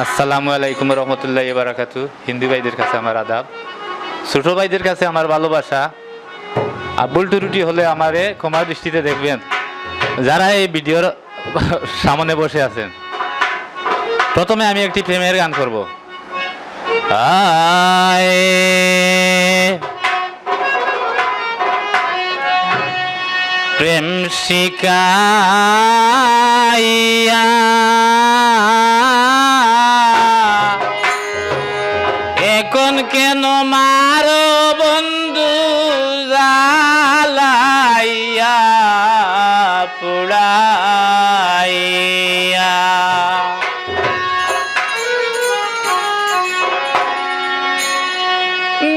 আসসালামু আলাইকুম রহমতুল্লাহি বারাকাতু। হিন্দু ভাইদের কাছে আমার আদাব, ছোট ভাইদের কাছে আমার ভালোবাসা। আর ভুল ত্রুটি হলে আমারে ক্ষমা দৃষ্টিতে দেখবেন। যারা এই ভিডিওর সামনে বসে আছেন, প্রথমে আমি একটি প্রেমের গান করব। আয় প্রেম শিকাইয়া এখন কেন মারো বন্ধু জ্বালাইয়া পুড়াইয়া।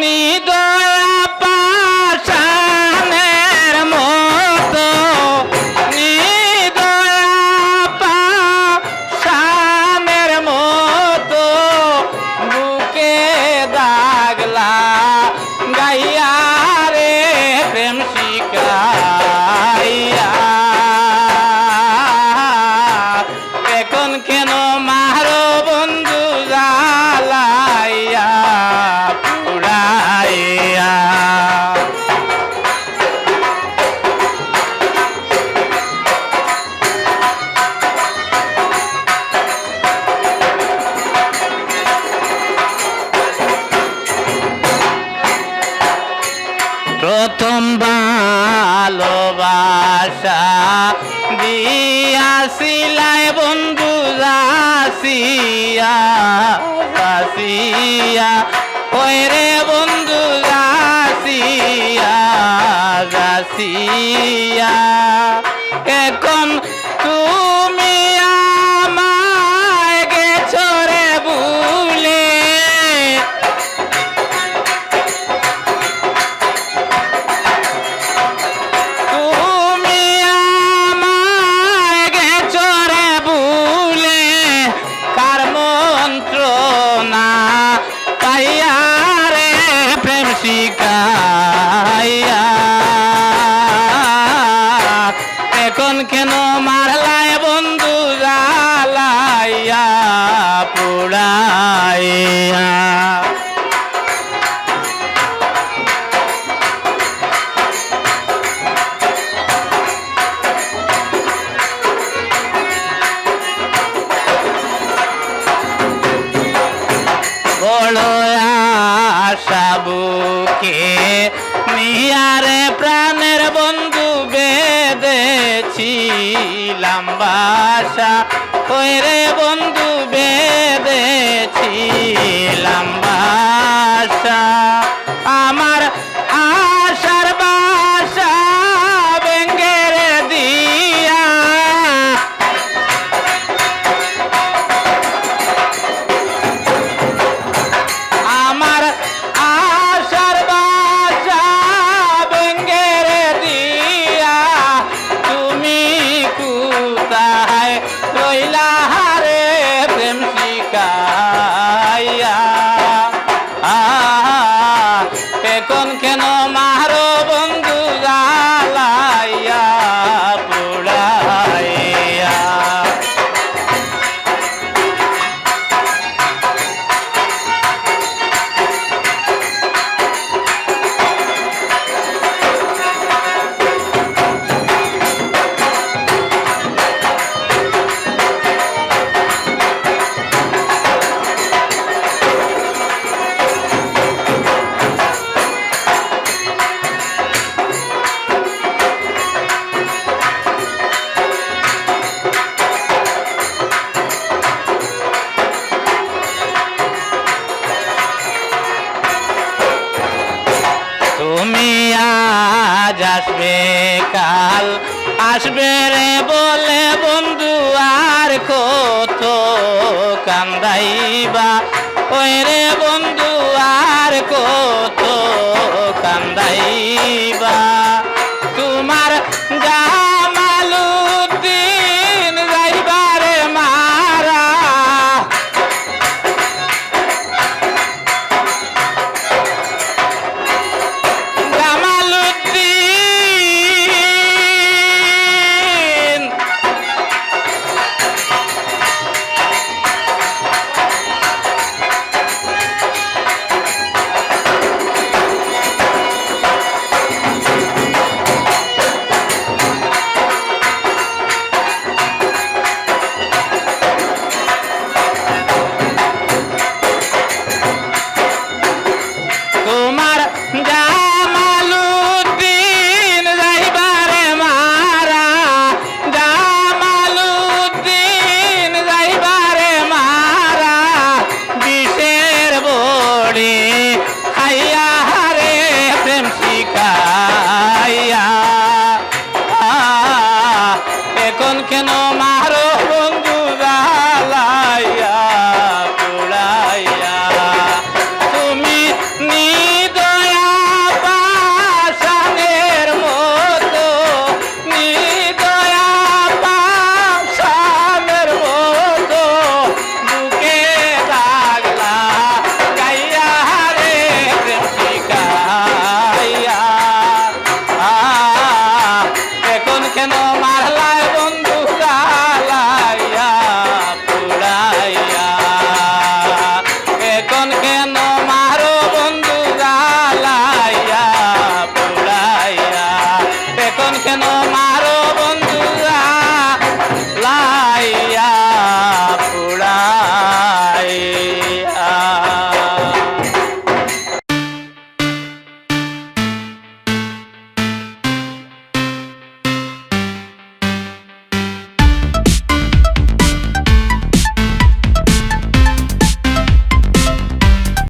নিদয়া পাষাণের মতো, নিদয়া পাষাণের মতো বুকে দাগলা গাইয়া রে প্রেম শিকাইয়া। এখন কেন মারো বন্ধু জ্বালাইয়া পুড়াইয়া। প্রথম ভালোবাসা দিয়াছিলাই বন্ধু যাসিয়া যাসিয়া, ওই রে বন্ধু যাসিয়া যাসিয়া। এখন তুমি আমায় গেছো রে ভুলে, তুমি আমায় গেছো রে ভুলে। কার মন্ত্রণা পাইয়া রে প্রেম শিকাইয়া। এখন কেন মারলায় বন্ধু জ্বালাইয়া পুড়াইয়া। বড় আশা বুকে নিয়ারে প্রাণের বন্ধু বেঁধেছিলাম বাসা, ওই রে বন্ধু বেঁধেছিলাম বাসা। আমার আশার বাসা ভেঙে রে দিয়া, আমার আশার বাসা ভেঙে রে দিয়া। তুমি কোথায় রইলা রে প্রেম শিকাইয়া। এখন কেন মারো বন্ধু জ্বালাইয়া পুড়াইয়া। তুমি আজ আসবে কাল আসবে রে বলে বন্ধু আর কত কান্দাইবা, ওই রে বন্ধু আর কত কান্দাইবা।